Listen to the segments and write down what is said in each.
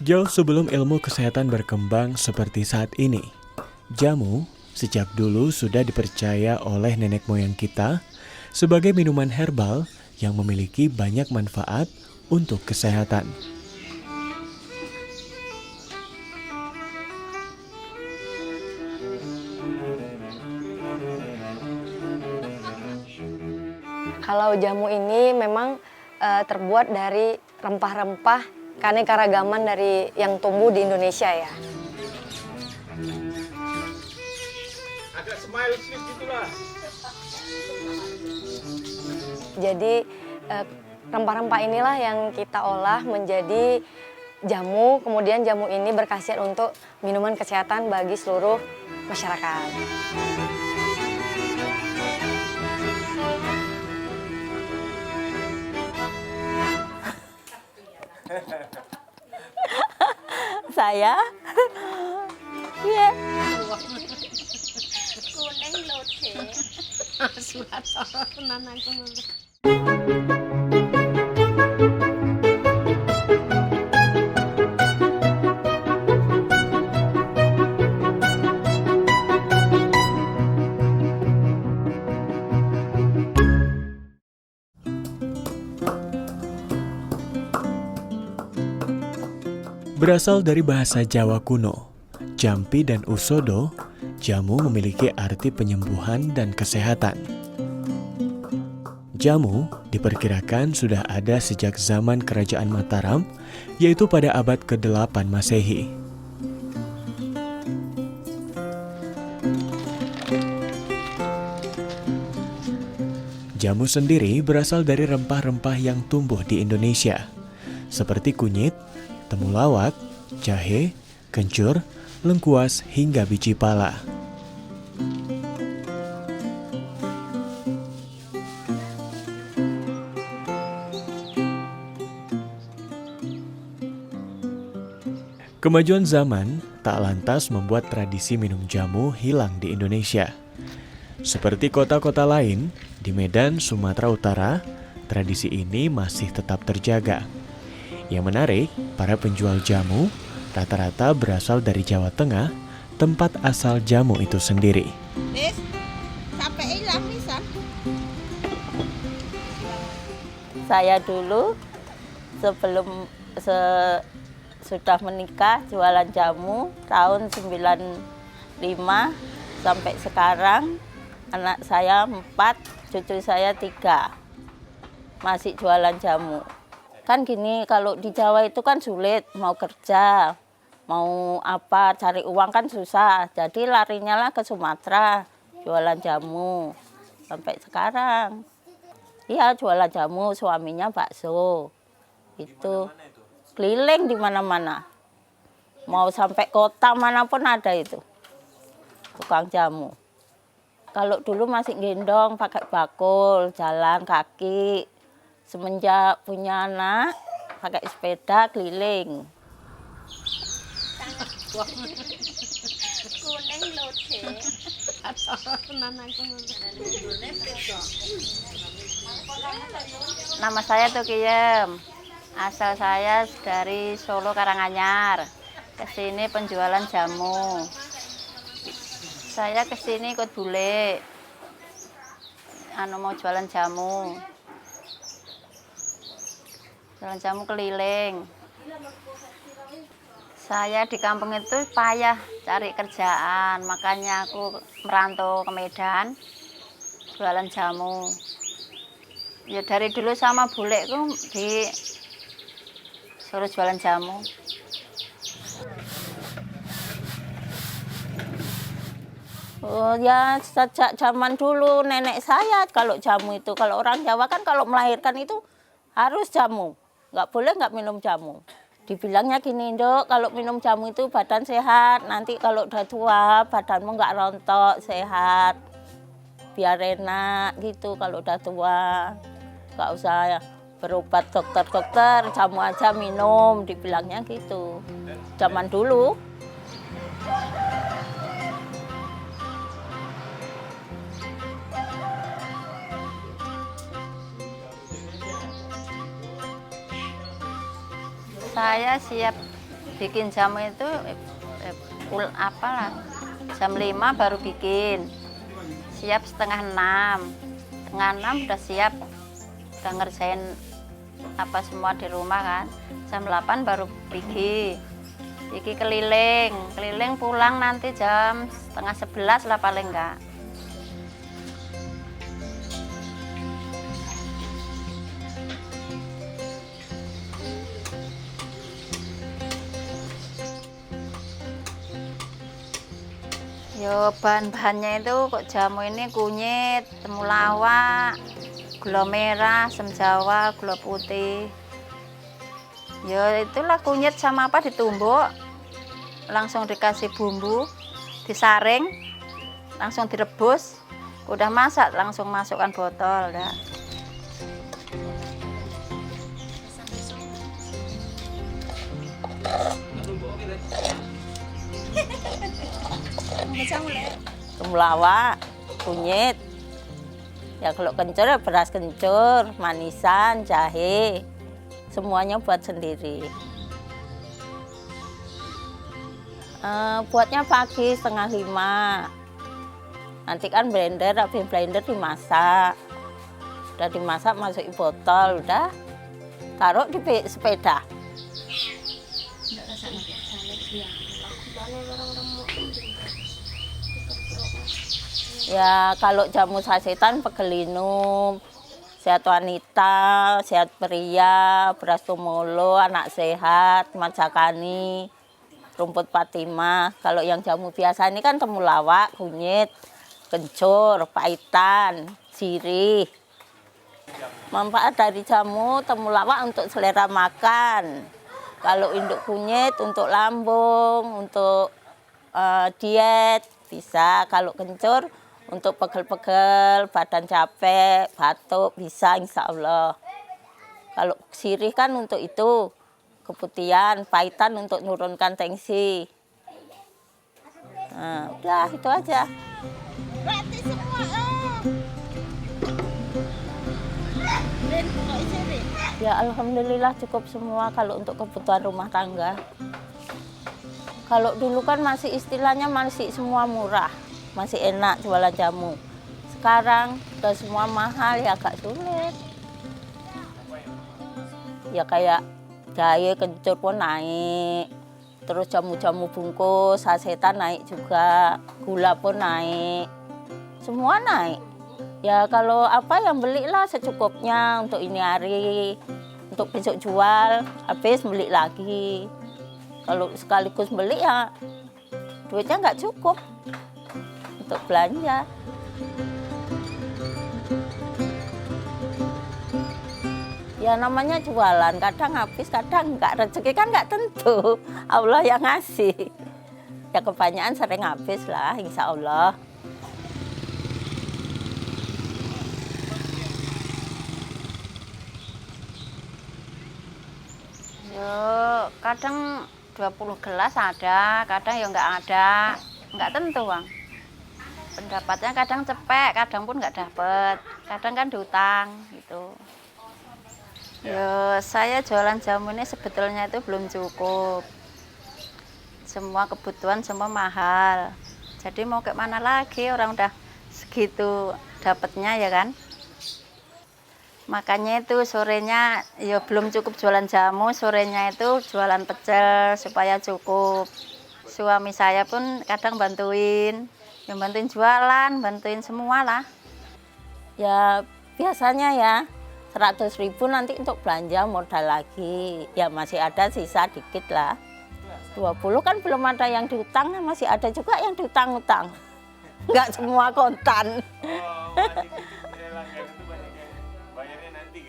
Jauh sebelum ilmu kesehatan berkembang seperti saat ini, jamu sejak dulu sudah dipercaya oleh nenek moyang kita sebagai minuman herbal yang memiliki banyak manfaat untuk kesehatan. Kalau jamu ini memang terbuat dari rempah-rempah keanekaragaman dari yang tumbuh di Indonesia ya. Agak smile please gitulah. Jadi rempah-rempah inilah yang kita olah menjadi jamu, kemudian jamu ini berkhasiat untuk minuman kesehatan bagi seluruh masyarakat. Saya iya kuning lodeh surat soronan aku. Berasal dari bahasa Jawa kuno, jampi dan usodo, jamu memiliki arti penyembuhan dan kesehatan. Jamu diperkirakan sudah ada sejak zaman Kerajaan Mataram, yaitu pada abad ke-8 Masehi. Jamu sendiri berasal dari rempah-rempah yang tumbuh di Indonesia, seperti kunyit, temulawak, jahe, kencur, lengkuas, hingga biji pala. Kemajuan zaman tak lantas membuat tradisi minum jamu hilang di Indonesia. Seperti kota-kota lain, di Medan, Sumatera Utara, tradisi ini masih tetap terjaga. Yang menarik, para penjual jamu rata-rata berasal dari Jawa Tengah, tempat asal jamu itu sendiri. Sampai hilang bisa. Saya dulu sebelum sudah menikah jualan jamu tahun 95 sampai sekarang anak saya 4, cucu saya 3 masih jualan jamu. Kan gini, kalau di Jawa itu kan sulit, mau kerja, mau apa, cari uang kan susah. Jadi larinya lah ke Sumatera, jualan jamu. Sampai sekarang. Iya, jualan jamu, suaminya bakso. Itu keliling di mana-mana. Mau sampai kota manapun ada itu. Tukang jamu. Kalau dulu masih gendong, pakai bakul, jalan kaki. Semenjak punya anak, pakai sepeda keliling. Kuning lodeh soronan aku. Nama saya Tukiyem. Asal saya dari Solo Karanganyar. Kesini penjualan jamu. Saya kesini ikut bule. Mau jualan jamu. Jualan jamu keliling. Saya di kampung itu payah cari kerjaan, makanya aku merantau ke Medan, jualan jamu. Ya dari dulu sama buleku disuruh jualan jamu. Oh ya sejak zaman dulu nenek saya kalau jamu itu, kalau orang Jawa kan kalau melahirkan itu harus jamu. Nggak boleh nggak minum jamu. Dibilangnya gini, Dok, kalau minum jamu itu badan sehat. Nanti kalau udah tua, badanmu nggak rontok, sehat. Biar enak gitu kalau udah tua. Nggak usah berobat dokter-dokter, jamu aja minum, dibilangnya gitu. Zaman dulu. Saya siap bikin jamu itu apalah jam 5 baru bikin, siap setengah 6, setengah 6 udah siap, udah ngerjain apa semua di rumah kan. Jam 8 baru pergi keliling pulang nanti jam setengah 11 lah paling enggak. Yo, bahan-bahannya itu kok jamu ini kunyit, temulawak, gula merah, asam jawa, gula putih. Ya itulah kunyit sama apa ditumbuk, langsung dikasih bumbu, disaring, langsung direbus, udah masak langsung masukkan botol. Dah. Temulawak, kunyit. Ya kalau kencur ya beras kencur, manisan, jahe. Semuanya buat sendiri. Buatnya pagi setengah 5. Nanti kan blender, habis blender dimasak. Udah dimasak masukin botol, udah taruh di sepeda. Ya kalau jamu sasetan pegelinu, sehat wanita, sehat pria, beras tumolo, anak sehat, majakani, rumput Fatimah. Kalau yang jamu biasa ini kan temulawak, kunyit, kencur, paitan, sirih. Manfaat dari jamu temulawak untuk selera makan. Kalau induk kunyit untuk lambung, untuk diet bisa. Kalau kencur untuk pegel-pegel, badan capek, batuk, bisa insya Allah. Kalau sirih kan untuk itu, keputihan, paitan untuk menurunkan tensi. Nah, udah itu aja. Berarti semua Ya alhamdulillah cukup semua kalau untuk kebutuhan rumah tangga. Kalau dulu kan masih istilahnya masih semua murah. Masih enak jualan jamu. Sekarang udah semua mahal ya agak sulit. Ya kayak jahe kencur pun naik. Terus jamu-jamu bungkus, sasetan naik juga. Gula pun naik. Semua naik. Ya kalau apa yang belilah secukupnya untuk ini hari. Untuk besok jual, habis beli lagi. Kalau sekaligus beli ya duitnya nggak cukup untuk belanja. Ya namanya jualan, kadang habis, kadang enggak. Rezeki kan nggak tentu, Allah yang ngasih. Ya kebanyakan sering habis lah, insya Allah. Yo, kadang 20 gelas ada, kadang ya nggak tentu Bang. Pendapatnya kadang cepet, kadang pun nggak dapet, kadang kan diutang gitu. Ya, saya jualan jamu ini sebetulnya itu belum cukup. Semua kebutuhan semua mahal. Jadi mau ke mana lagi orang udah segitu dapatnya ya kan. Makanya itu sorenya ya belum cukup jualan jamu, sorenya itu jualan pecel supaya cukup. Suami saya pun kadang bantuin, yang bantuin jualan, bantuin semua lah. Ya biasanya ya 100.000 nanti untuk belanja modal lagi. Ya masih ada sisa dikit lah. 20 kan belum ada yang diutang, masih ada juga yang diutang-utang. Enggak semua kontan.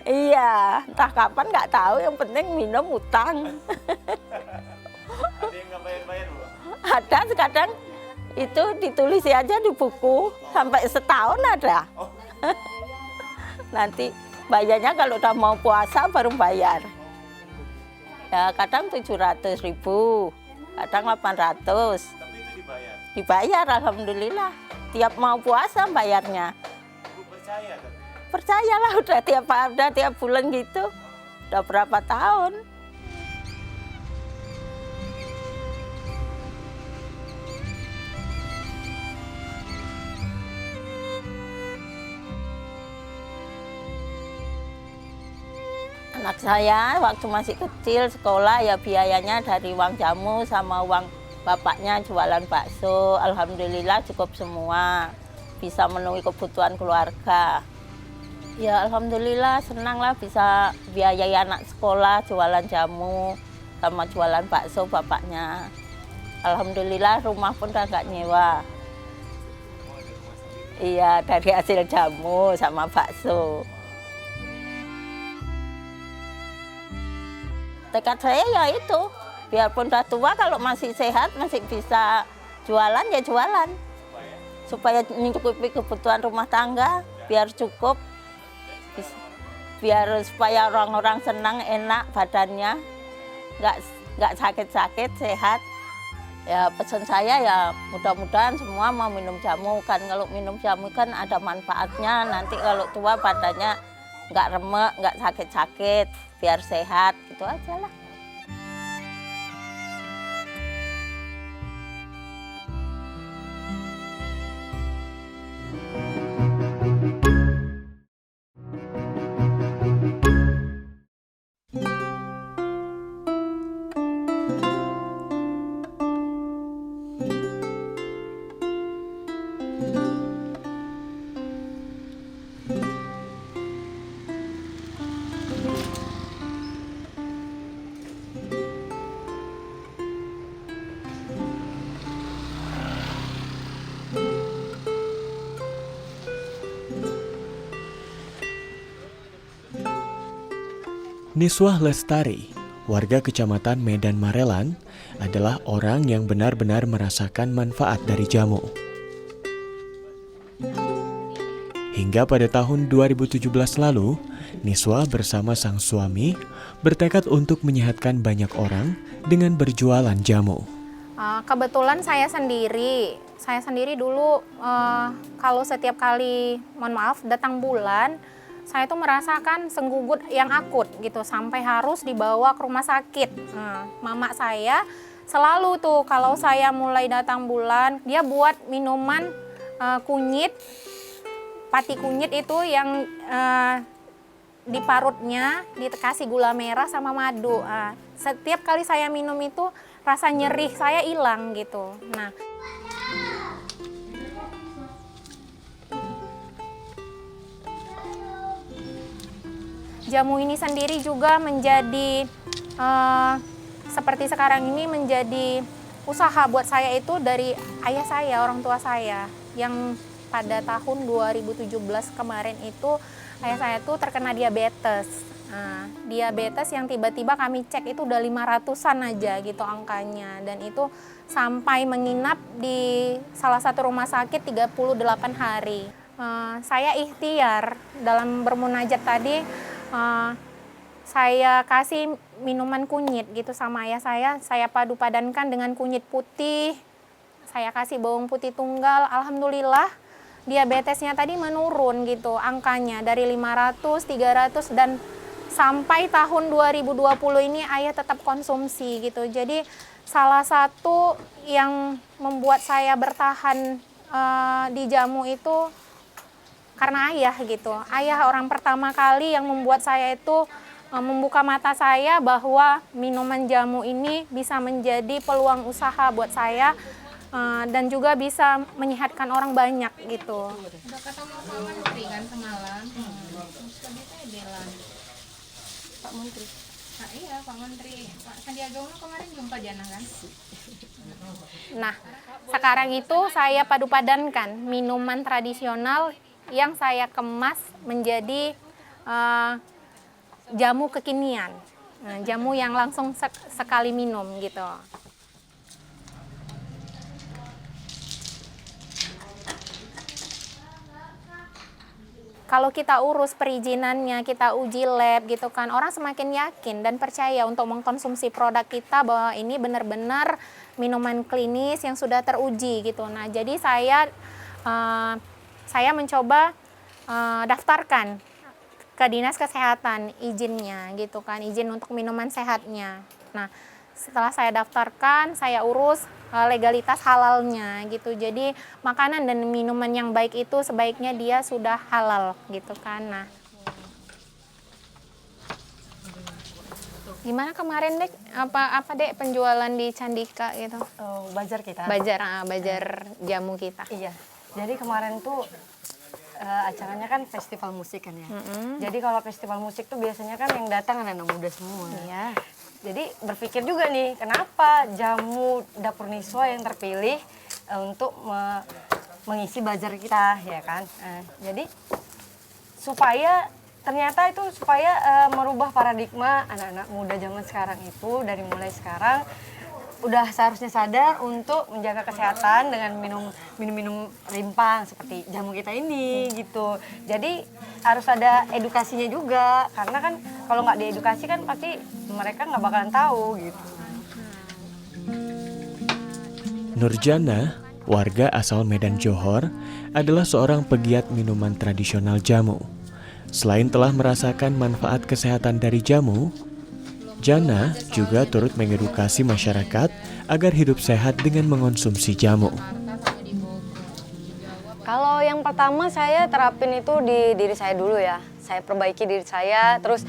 Iya, entah kapan nggak tahu, yang penting minum utang. Ada yang nggak bayar-bayar, Bu? Ada kadang itu ditulis aja di buku, sampai setahun ada. Nanti bayarnya kalau udah mau puasa baru bayar. Ya kadang 700.000, kadang 800. Tapi itu dibayar? Dibayar, alhamdulillah. Tiap mau puasa bayarnya. Bu percaya kan? Percayalah udah tiap bulan gitu. Udah berapa tahun. Anak saya waktu masih kecil sekolah ya biayanya dari uang jamu sama uang bapaknya jualan bakso. Alhamdulillah cukup semua, bisa memenuhi kebutuhan keluarga. Ya alhamdulillah senang lah bisa biayai anak sekolah jualan jamu sama jualan bakso bapaknya. Alhamdulillah rumah pun udah nggak nyewa. Iya dari hasil jamu sama bakso. Tekad saya ya itu, biarpun udah tua kalau masih sehat, masih bisa jualan ya jualan. Supaya mencukupi kebutuhan rumah tangga, biar cukup. Biar supaya orang-orang senang, enak badannya, nggak sakit-sakit, sehat. Ya pesan saya ya mudah-mudahan semua mau minum jamu. Kan kalau minum jamu kan ada manfaatnya, nanti kalau tua badannya nggak remek, nggak sakit-sakit, biar sehat, gitu aja lah. Niswah Lestari, warga Kecamatan Medan Marelan, adalah orang yang benar-benar merasakan manfaat dari jamu. Hingga pada tahun 2017 lalu, Niswah bersama sang suami bertekad untuk menyehatkan banyak orang dengan berjualan jamu. Kebetulan saya sendiri dulu kalau setiap kali, mohon maaf, datang bulan, saya tuh merasakan senggugut yang akut gitu, sampai harus dibawa ke rumah sakit. Mama saya selalu tuh kalau saya mulai datang bulan, dia buat minuman kunyit, pati kunyit itu yang diparutnya, dikasih gula merah sama madu. Setiap kali saya minum itu rasa nyeri saya hilang gitu. Nah, jamu ini sendiri juga menjadi seperti sekarang ini menjadi usaha buat saya itu dari ayah saya, orang tua saya, yang pada tahun 2017 kemarin itu ayah saya tuh terkena diabetes. Diabetes yang tiba-tiba kami cek itu udah 500-an aja gitu angkanya, dan itu sampai menginap di salah satu rumah sakit 38 hari. Saya ikhtiar dalam bermunajat tadi, saya kasih minuman kunyit gitu sama ayah saya padu padankan dengan kunyit putih, saya kasih bawang putih tunggal. Alhamdulillah diabetesnya tadi menurun gitu angkanya dari 500, 300 dan sampai tahun 2020 ini ayah tetap konsumsi gitu. Jadi salah satu yang membuat saya bertahan di jamu itu karena ayah gitu. Ayah orang pertama kali yang membuat saya itu membuka mata saya bahwa minuman jamu ini bisa menjadi peluang usaha buat saya dan juga bisa menyehatkan orang banyak gitu. Udah ketemu Pak Menteri kan semalam. Tadi saya bilang Pak Menteri. Nah, iya Pak Menteri, Pak Sandiaga Uno kemarin jumpa Jana kan? Nah, sekarang itu saya padu padankan minuman tradisional yang saya kemas menjadi jamu kekinian, jamu yang langsung sekali minum gitu. Kalau kita urus perizinannya, kita uji lab gitu kan, orang semakin yakin dan percaya untuk mengkonsumsi produk kita bahwa ini benar-benar minuman klinis yang sudah teruji gitu. Nah, jadi saya mencoba daftarkan ke Dinas Kesehatan izinnya gitu kan, izin untuk minuman sehatnya. Nah, setelah saya daftarkan, saya urus legalitas halalnya gitu. Jadi makanan dan minuman yang baik itu sebaiknya dia sudah halal gitu kan. Nah, Gimana kemarin Dek? Apa Dek penjualan di Candika gitu? Oh, bazar kita. Bazar jamu kita. Iya. Jadi kemarin tuh acaranya kan festival musik kan ya. Jadi kalau festival musik tuh biasanya kan yang datang anak-anak muda semua. Iya. Jadi berpikir juga nih, kenapa jamu dapur Niswa yang terpilih untuk mengisi bazar kita, ya kan? Jadi ternyata itu supaya merubah paradigma anak-anak muda zaman sekarang itu dari mulai sekarang udah seharusnya sadar untuk menjaga kesehatan dengan minum rimpang seperti jamu kita ini gitu. Jadi harus ada edukasinya juga karena kan kalau nggak diedukasi kan pasti mereka nggak bakalan tahu gitu. Nurjana, warga asal Medan Johor, adalah seorang pegiat minuman tradisional jamu. Selain telah merasakan manfaat kesehatan dari jamu, Jana juga turut mengedukasi masyarakat agar hidup sehat dengan mengonsumsi jamu. Kalau yang pertama saya terapin itu di diri saya dulu ya. Saya perbaiki diri saya, terus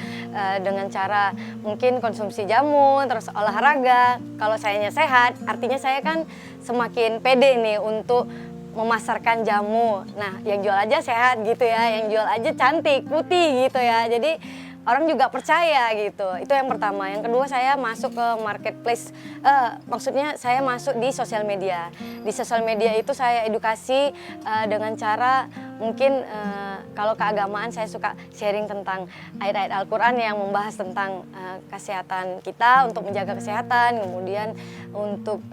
dengan cara mungkin konsumsi jamu, terus olahraga. Kalau sayanya sehat, artinya saya kan semakin pede nih untuk memasarkan jamu. Nah, yang jual aja sehat gitu ya, yang jual aja cantik, putih gitu ya. Jadi orang juga percaya gitu. Itu yang pertama. Yang kedua saya masuk ke marketplace, maksudnya saya masuk di sosial media. Di sosial media itu saya edukasi dengan cara mungkin kalau keagamaan saya suka sharing tentang ayat-ayat Al-Quran yang membahas tentang kesehatan kita, untuk menjaga kesehatan, kemudian untuk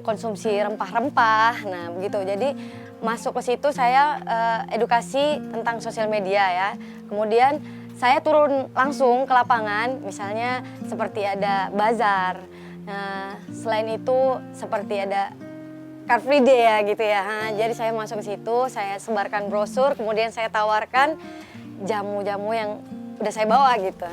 konsumsi rempah-rempah. Nah, begitu. Jadi masuk ke situ saya edukasi tentang sosial media ya. Kemudian saya turun langsung ke lapangan, misalnya seperti ada bazar. Selain itu seperti ada Car Free Day ya gitu ya. Jadi saya masuk ke situ, saya sebarkan brosur, kemudian saya tawarkan jamu-jamu yang udah saya bawa gitu.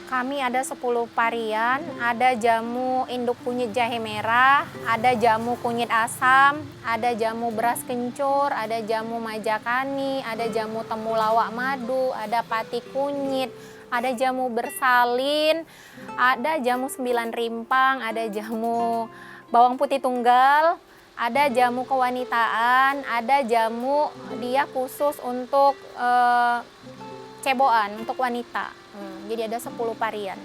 Kami ada 10 varian, ada jamu induk kunyit jahe merah, ada jamu kunyit asam, ada jamu beras kencur, ada jamu majakani, ada jamu temulawak madu, ada pati kunyit, ada jamu bersalin, ada jamu 9 rimpang, ada jamu bawang putih tunggal, ada jamu kewanitaan, ada jamu dia khusus untuk ceboan, untuk wanita. Jadi ada 10 varian.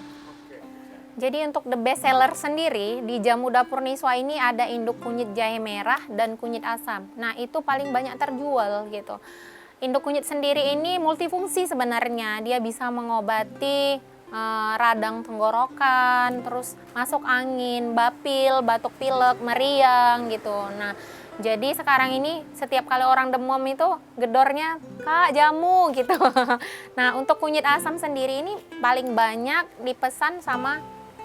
Jadi untuk the best seller sendiri di jamu dapur Niswa ini ada induk kunyit jahe merah dan kunyit asam. Nah, itu paling banyak terjual gitu. Induk kunyit sendiri ini multifungsi sebenarnya. Dia bisa mengobati radang tenggorokan, terus masuk angin, bapil, batuk pilek, meriang gitu. Nah, jadi sekarang ini setiap kali orang demam itu gedornya, Kak, jamu gitu. Nah, untuk kunyit asam sendiri ini paling banyak dipesan sama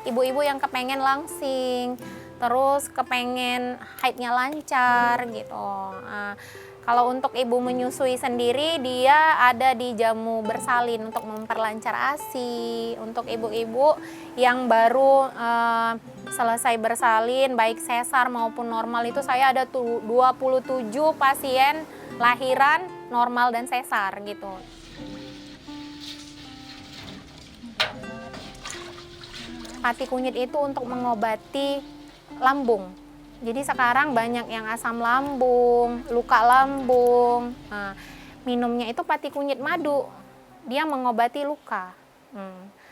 ibu-ibu yang kepengen langsing, terus kepengen haidnya lancar gitu. Kalau untuk ibu menyusui sendiri, dia ada di jamu bersalin untuk memperlancar ASI. Untuk ibu-ibu yang baru selesai bersalin, baik sesar maupun normal, itu saya ada 27 pasien lahiran normal dan sesar gitu. Pati kunyit itu untuk mengobati lambung. Jadi sekarang banyak yang asam lambung, luka lambung. Nah, minumnya itu pati kunyit madu, dia mengobati luka.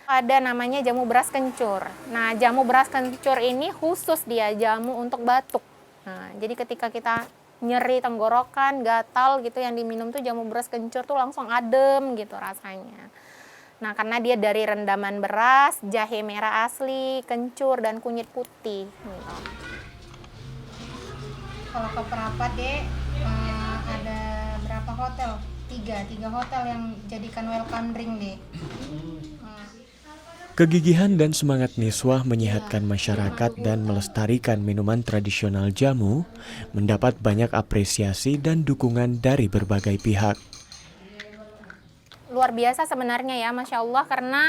Ada namanya jamu beras kencur. Nah, jamu beras kencur ini khusus dia jamu untuk batuk. Nah, jadi ketika kita nyeri tenggorokan, gatal gitu, yang diminum tuh jamu beras kencur tuh langsung adem gitu rasanya. Nah, karena dia dari rendaman beras, jahe merah asli, kencur, dan kunyit putih. Gitu. Kalau ke Perapat deh ada berapa hotel? Tiga hotel yang jadikan welcome drink deh. Kegigihan dan semangat Niswah menyehatkan masyarakat dan melestarikan minuman tradisional jamu mendapat banyak apresiasi dan dukungan dari berbagai pihak. luar biasa sebenarnya ya, Masya Allah, karena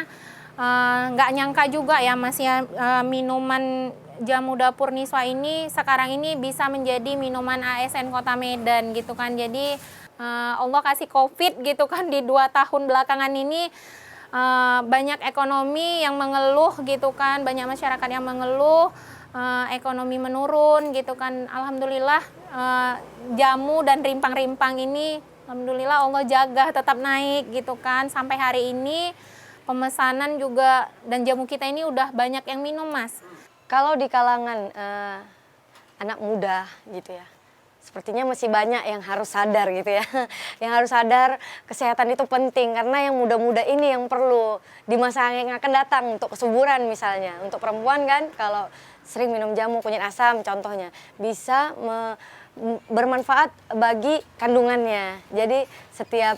nggak nyangka juga ya Mas ya, minuman jamu dapur Niswa ini sekarang ini bisa menjadi minuman ASN Kota Medan gitu kan. Jadi Allah kasih COVID gitu kan di 2 tahun belakangan ini, banyak ekonomi yang mengeluh gitu kan, banyak masyarakat yang mengeluh ekonomi menurun gitu kan. Alhamdulillah jamu dan rimpang-rimpang ini alhamdulillah Allah jaga tetap naik gitu kan. Sampai hari ini pemesanan juga dan jamu kita ini udah banyak yang minum, Mas. Kalau di kalangan anak muda gitu ya, sepertinya masih banyak yang harus sadar gitu ya. Yang harus sadar kesehatan itu penting, karena yang muda-muda ini yang perlu di masa yang akan datang untuk kesuburan misalnya. Untuk perempuan kan kalau sering minum jamu kunyit asam contohnya bisa bermanfaat bagi kandungannya. Jadi setiap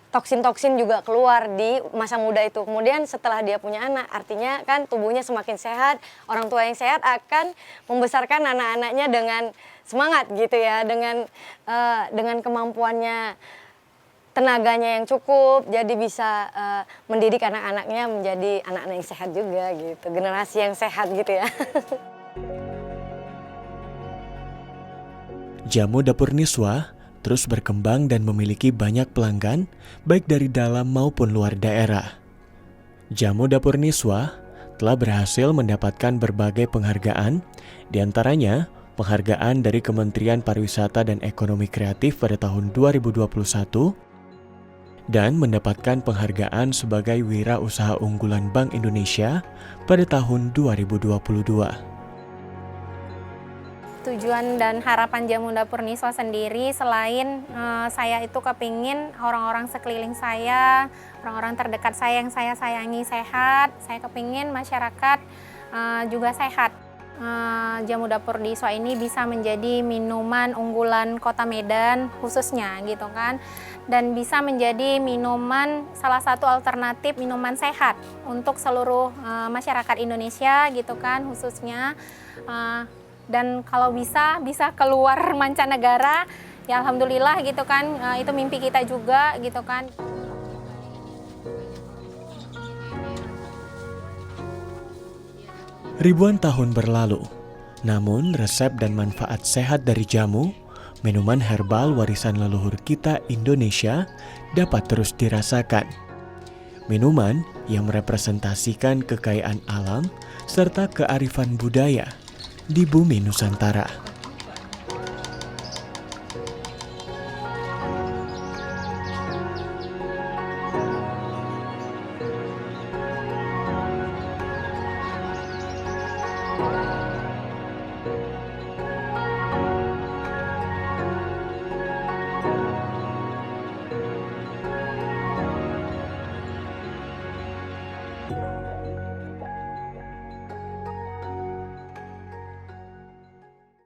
toksin-toksin juga keluar di masa muda itu. Kemudian setelah dia punya anak, artinya kan tubuhnya semakin sehat. Orang tua yang sehat akan membesarkan anak-anaknya dengan semangat gitu ya, dengan kemampuannya, tenaganya yang cukup, jadi bisa mendidik anak-anaknya menjadi anak-anak yang sehat juga gitu, generasi yang sehat gitu ya. Jamu dapur Niswa terus berkembang dan memiliki banyak pelanggan, baik dari dalam maupun luar daerah. Jamu dapur Niswa telah berhasil mendapatkan berbagai penghargaan, diantaranya penghargaan dari Kementerian Pariwisata dan Ekonomi Kreatif pada tahun 2021, dan mendapatkan penghargaan sebagai Wirausaha Unggulan Bank Indonesia pada tahun 2022. Tujuan dan harapan jamu dapur Niswa sendiri, selain saya itu kepingin orang-orang sekeliling saya, orang-orang terdekat saya yang saya sayangi sehat, saya kepingin masyarakat juga sehat. Jamu dapur Niswa ini bisa menjadi minuman unggulan Kota Medan khususnya gitu kan, dan bisa menjadi minuman salah satu alternatif minuman sehat untuk seluruh masyarakat Indonesia gitu kan khususnya. Dan kalau bisa keluar mancanegara, ya alhamdulillah gitu kan, itu mimpi kita juga gitu kan. Ribuan tahun berlalu, namun resep dan manfaat sehat dari jamu, minuman herbal warisan leluhur kita Indonesia dapat terus dirasakan. Minuman yang merepresentasikan kekayaan alam serta kearifan budaya di bumi Nusantara.